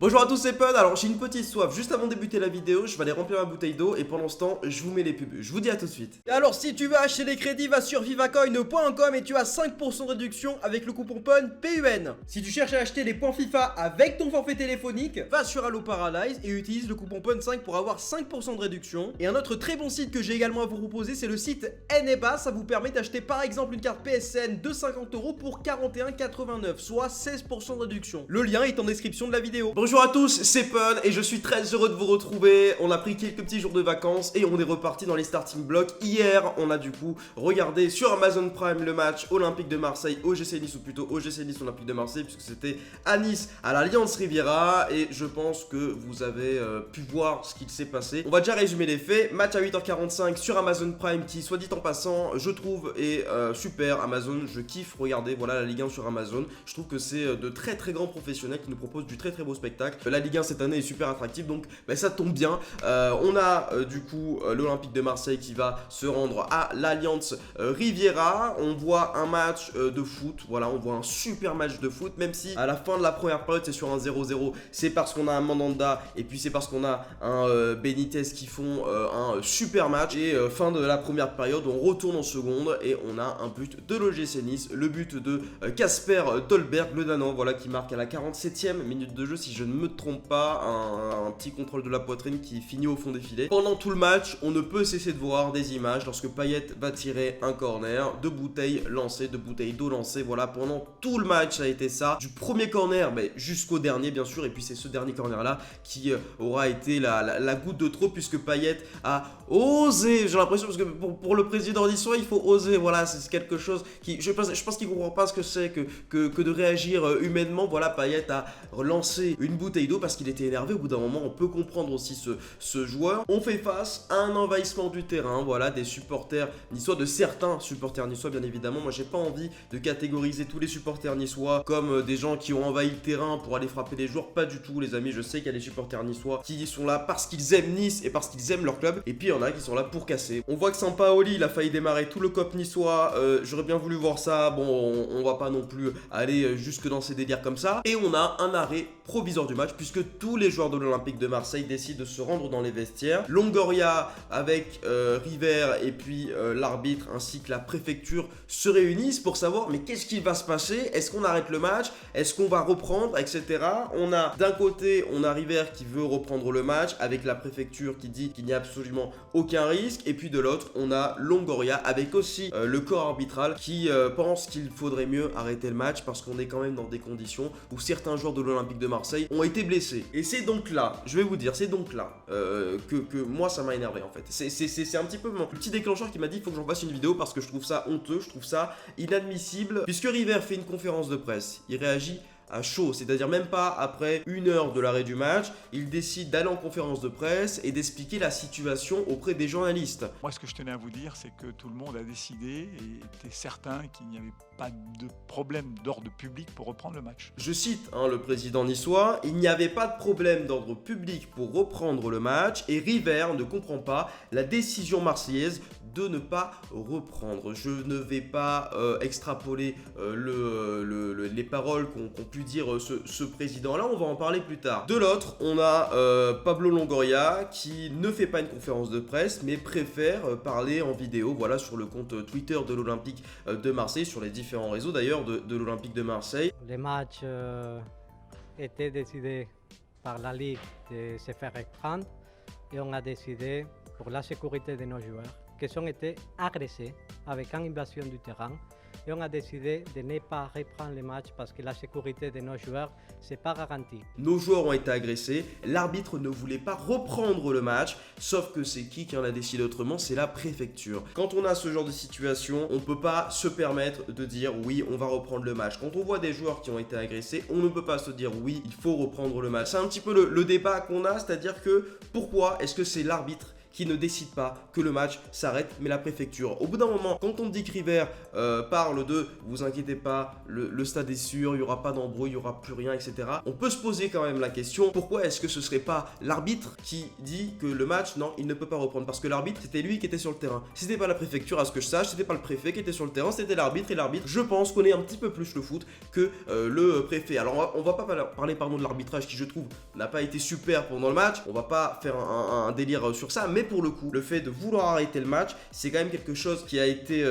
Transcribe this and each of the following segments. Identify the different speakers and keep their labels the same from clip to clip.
Speaker 1: Bonjour à tous, c'est Pun. Alors j'ai une petite soif, juste avant de débuter la vidéo, je vais aller remplir ma bouteille d'eau et pendant ce temps, je vous mets les pubs. Je vous dis à tout de suite. Et alors si tu veux acheter des crédits, va sur vivacoin.com et tu as 5% de réduction avec le coupon PUN PUN. Si tu cherches à acheter des points FIFA avec ton forfait téléphonique, va sur Allo Paralyze et utilise le coupon PUN5 pour avoir 5% de réduction. Et un autre très bon site que j'ai également à vous proposer, c'est le site Eneba. Ça vous permet d'acheter par exemple une carte PSN de 50€ pour 41,89, soit 16% de réduction. Le lien est en description de la vidéo. Bonjour à tous, c'est Pun et je suis très heureux de vous retrouver. On a pris quelques petits jours de vacances et on est reparti dans les starting blocks. Hier, on a du coup regardé sur Amazon Prime le match Olympique de Marseille OGC Nice, ou plutôt OGC Nice Olympique de Marseille, puisque c'était à Nice, à l'Alliance Riviera, et je pense que vous avez pu voir ce qu'il s'est passé. On va déjà résumer les faits. Match à 8h45 sur Amazon Prime qui, soit dit en passant, je trouve est super. Amazon, je kiffe regarder voilà la Ligue 1 sur Amazon. Je trouve que c'est de très très grands professionnels qui nous proposent du très très beau spectacle. La Ligue 1 cette année est super attractive, donc ça tombe bien. On a du coup l'Olympique de Marseille qui va se rendre à l'Alliance Riviera. On voit un match de foot, voilà, on voit un super match de foot, même si à la fin de la première période c'est sur un 0-0, c'est parce qu'on a un Mandanda et puis c'est parce qu'on a un Benitez qui font un super match. Et fin de la première période, on retourne en seconde et on a un but de l'OGC Nice, le but de Kasper Dolberg, le Danois, voilà, qui marque à la 47e minute de jeu si je ne me trompe pas, un petit contrôle de la poitrine qui finit au fond des filets. Pendant tout le match, on ne peut cesser de voir des images lorsque Payet va tirer un corner, de bouteilles lancées, de bouteilles d'eau lancées. Voilà, pendant tout le match, ça a été ça, du premier corner jusqu'au dernier bien sûr. Et puis c'est ce dernier corner là qui aura été la goutte de trop, puisque Payet a osé, j'ai l'impression, parce que pour le président niçois il faut oser, voilà, c'est quelque chose qui, je pense qu'il comprend pas ce que c'est que de réagir humainement. Voilà, Payet a lancé une bouteille d'eau parce qu'il était énervé. Au bout d'un moment, on peut comprendre aussi ce joueur. On fait face à un envahissement du terrain, voilà, des supporters niçois, de certains supporters niçois bien évidemment. Moi j'ai pas envie de catégoriser tous les supporters niçois comme des gens qui ont envahi le terrain pour aller frapper les joueurs, pas du tout les amis. Je sais qu'il y a des supporters niçois qui sont là parce qu'ils aiment Nice et parce qu'ils aiment leur club, et puis il y en a qui sont là pour casser. On voit que Sampaoli, il a failli démarrer tout le COP niçois. J'aurais bien voulu voir ça. Bon, on va pas non plus aller jusque dans ces délires comme ça. Et on a un arrêt provisoire du match puisque tous les joueurs de l'Olympique de Marseille décident de se rendre dans les vestiaires. Longoria avec River et puis l'arbitre ainsi que la préfecture se réunissent pour savoir mais qu'est-ce qui va se passer. Est-ce qu'on arrête le match? Est-ce qu'on va reprendre, etc. On a d'un côté, on a River qui veut reprendre le match avec la préfecture qui dit qu'il n'y a absolument aucun risque, et puis de l'autre on a Longoria avec aussi le corps arbitral qui pense qu'il faudrait mieux arrêter le match parce qu'on est quand même dans des conditions où certains joueurs de l'Olympique de Marseille ont été blessés. Et c'est donc là, je vais vous dire, c'est donc là que moi ça m'a énervé en fait. C'est un petit peu mon petit déclencheur qui m'a dit il faut que j'en fasse une vidéo parce que je trouve ça honteux, je trouve ça inadmissible. Puisque River fait une conférence de presse, il réagit à chaud, c'est-à-dire même pas après une heure de l'arrêt du match, il décide d'aller en conférence de presse et d'expliquer la situation auprès des journalistes.
Speaker 2: Moi, ce que je tenais à vous dire, c'est que tout le monde a décidé et était certain qu'il n'y avait pas de problème d'ordre public pour reprendre le match.
Speaker 1: Je cite le président niçois, il n'y avait pas de problème d'ordre public pour reprendre le match et River ne comprend pas la décision marseillaise de ne pas reprendre. Je ne vais pas extrapoler les paroles qu'ont pu dire ce président-là, on va en parler plus tard. De l'autre, on a Pablo Longoria qui ne fait pas une conférence de presse, mais préfère parler en vidéo, voilà, sur le compte Twitter de l'Olympique de Marseille, sur les différents réseaux d'ailleurs de l'Olympique de Marseille.
Speaker 3: Les matchs étaient décidés par la Ligue de se faire reprendre et on a décidé, pour la sécurité de nos joueurs, qu'ils ont été agressés avec une invasion du terrain, et on a décidé de ne pas reprendre le match parce que la sécurité de nos joueurs, c'est pas garanti.
Speaker 1: Nos joueurs ont été agressés, l'arbitre ne voulait pas reprendre le match, sauf que c'est qui en a décidé autrement? C'est la préfecture. Quand on a ce genre de situation, on peut pas se permettre de dire oui, on va reprendre le match. Quand on voit des joueurs qui ont été agressés, on ne peut pas se dire oui, il faut reprendre le match. C'est un petit peu le débat qu'on a, c'est-à-dire que pourquoi est-ce que c'est l'arbitre qui ne décide pas que le match s'arrête, mais la préfecture. Au bout d'un moment, quand on dit que River parle de « vous inquiétez pas, le stade est sûr, il n'y aura pas d'embrouille, il n'y aura plus rien, etc. » On peut se poser quand même la question, pourquoi est-ce que ce serait pas l'arbitre qui dit que le match, non, il ne peut pas reprendre? Parce que l'arbitre, c'était lui qui était sur le terrain. C'était pas la préfecture, à ce que je sache, c'était pas le préfet qui était sur le terrain, c'était l'arbitre. Et l'arbitre, je pense, connaît un petit peu plus le foot que le préfet. Alors on va pas parler de l'arbitrage qui, je trouve, n'a pas été super pendant le match. On va pas faire un délire sur ça, mais pour le coup, le fait de vouloir arrêter le match, c'est quand même quelque chose qui a été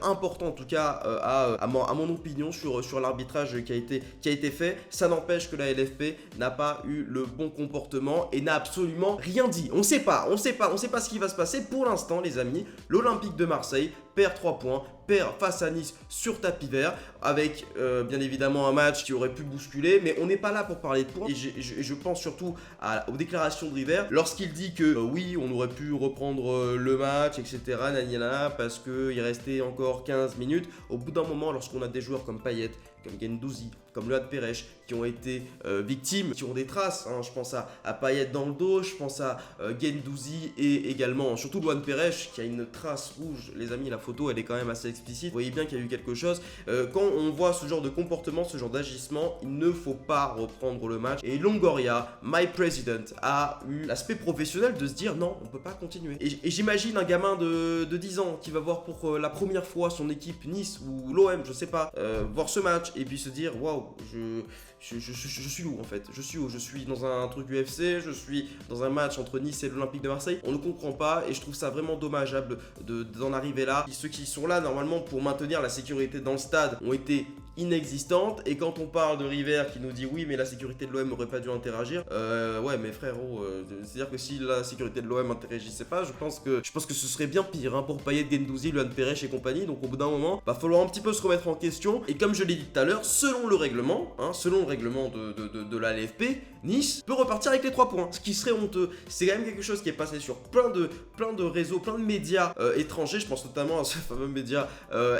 Speaker 1: important, en tout cas à mon opinion, sur l'arbitrage qui a été fait. Ça n'empêche que la LFP n'a pas eu le bon comportement et n'a absolument rien dit. On sait pas ce qui va se passer. Pour l'instant, les amis, l'Olympique de Marseille perd 3 points, perd face à Nice sur tapis vert, avec bien évidemment un match qui aurait pu bousculer, mais on n'est pas là pour parler de points. Et je pense surtout aux déclarations de River, lorsqu'il dit que oui, on aurait pu reprendre le match, etc., parce qu'il restait encore 15 minutes. Au bout d'un moment, lorsqu'on a des joueurs comme Payet, comme Guendouzi, comme Luan Pérez, qui ont été victimes, qui ont des traces, hein. Je pense à Payet dans le dos, je pense à Guendouzi et également, surtout Luan Pérez, qui a une trace rouge. Les amis, la photo, elle est quand même assez explicite. Vous voyez bien qu'il y a eu quelque chose. Quand on voit ce genre de comportement, ce genre d'agissement, il ne faut pas reprendre le match. Et Longoria, my president, a eu l'aspect professionnel de se dire non, on peut pas continuer. Et j'imagine un gamin de 10 ans qui va voir pour la première fois son équipe Nice ou l'OM, je sais pas, voir ce match et puis se dire waouh, je suis où en fait? Je suis où? Je suis dans un truc UFC, je suis dans un match entre Nice et l'Olympique de Marseille. On ne comprend pas et je trouve ça vraiment dommageable d'en arriver là. Ceux qui sont là normalement pour maintenir la sécurité dans le stade ont été inexistantes. Et quand on parle de River qui nous dit oui mais la sécurité de l'OM n'aurait pas dû interagir, ouais mais frérot, c'est à dire que si la sécurité de l'OM interagissait pas, je pense que ce serait bien pire hein, pour Payet, Guendouzi, Luan Pérez et compagnie. Donc au bout d'un moment va falloir un petit peu se remettre en question. Et comme je l'ai dit tout à l'heure, selon le règlement de la LFP, Nice peut repartir avec les 3 points, ce qui serait honteux. C'est quand même quelque chose qui est passé sur plein de réseaux, plein de médias étrangers. Je pense notamment à ce fameux média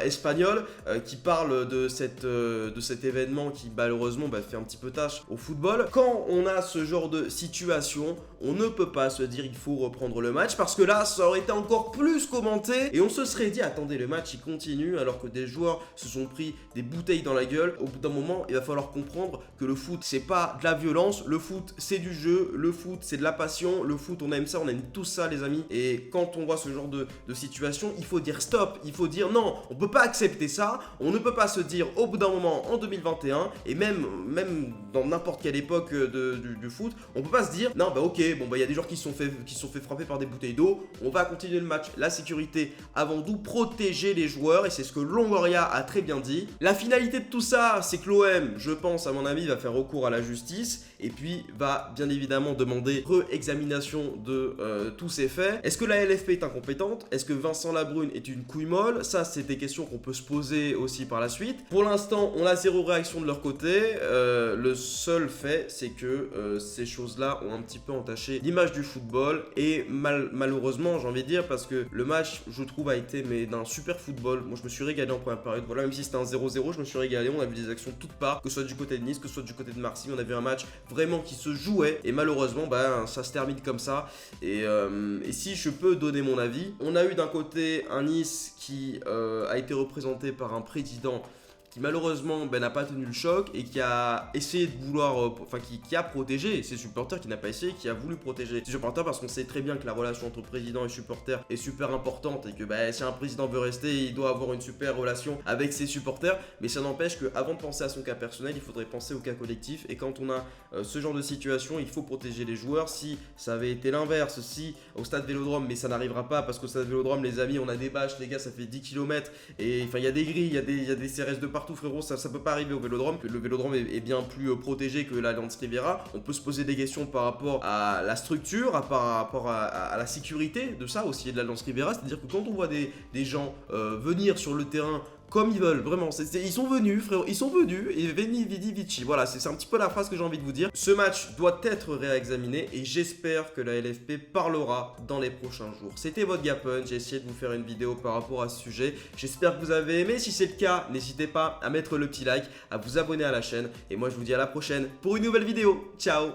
Speaker 1: espagnol qui parle de cet événement qui malheureusement fait un petit peu tâche au football. Quand on a ce genre de situation, on ne peut pas se dire il faut reprendre le match parce que là ça aurait été encore plus commenté et on se serait dit attendez, le match il continue alors que des joueurs se sont pris des bouteilles dans la gueule. Au bout d'un moment il va falloir comprendre que le foot c'est pas de la violence, le foot c'est du jeu, le foot c'est de la passion, le foot on aime ça, on aime tout ça les amis. Et quand on voit ce genre de situation, il faut dire stop, il faut dire non, on peut pas accepter ça. On ne peut pas se dire au bout d'un moment en 2021 et même dans n'importe quelle époque du foot, on peut pas se dire non ok bon il y a des joueurs qui se sont fait frapper par des bouteilles d'eau, on va continuer le match. La sécurité avant tout, protéger les joueurs et c'est ce que Longoria a très bien dit. La finalité de tout ça, c'est que l'OM, je pense à mon avis, va faire recours à la justice et puis va bien évidemment demander réexamination de tous ces faits. Est-ce que la LFP est incompétente? Est-ce que Vincent Labrune est une couille molle? Ça c'est des questions qu'on peut se poser aussi par la suite. Pour l'instant on a zéro réaction de leur côté. Le seul fait c'est que ces choses-là ont un petit peu entaché l'image du football et malheureusement j'ai envie de dire parce que le match je trouve a été mais d'un super football. Moi je me suis régalé en première période, voilà, même si c'était un 0-0 je me suis régalé, on a vu des actions de toutes parts, que ce soit du côté de Nice, que ce soit du côté de Marseille, on a vu un match vraiment qui se jouait et malheureusement ça se termine comme ça et si je peux donner mon avis, on a eu d'un côté un Nice qui a été représenté par un président qui malheureusement n'a pas tenu le choc et qui a essayé de vouloir, qui a protégé ses supporters, qui n'a pas essayé, qui a voulu protéger ses supporters parce qu'on sait très bien que la relation entre président et supporter est super importante et que si un président veut rester, il doit avoir une super relation avec ses supporters, mais ça n'empêche qu'avant de penser à son cas personnel, il faudrait penser au cas collectif et quand on a ce genre de situation, il faut protéger les joueurs. Si ça avait été l'inverse, si au stade Vélodrome, mais ça n'arrivera pas parce qu'au stade Vélodrome, les amis, on a des bâches, les gars, ça fait 10 km et il y a des grilles, il y a des CRS de partout frérot, ça peut pas arriver au Vélodrome. Le Vélodrome est bien plus protégé que l'Allianz Riviera. On peut se poser des questions par rapport à la structure, par rapport à la sécurité de ça aussi et de l'Allianz Riviera, c'est-à-dire que quand on voit des gens venir sur le terrain comme ils veulent, vraiment, ils sont venus frérot, ils sont venus et veni vidi vici, voilà, c'est un petit peu la phrase que j'ai envie de vous dire. Ce match doit être réexaminé et j'espère que la LFP parlera dans les prochains jours. C'était votre Gapun, j'ai essayé de vous faire une vidéo par rapport à ce sujet, j'espère que vous avez aimé. Si c'est le cas, n'hésitez pas à mettre le petit like, à vous abonner à la chaîne et moi je vous dis à la prochaine pour une nouvelle vidéo. Ciao.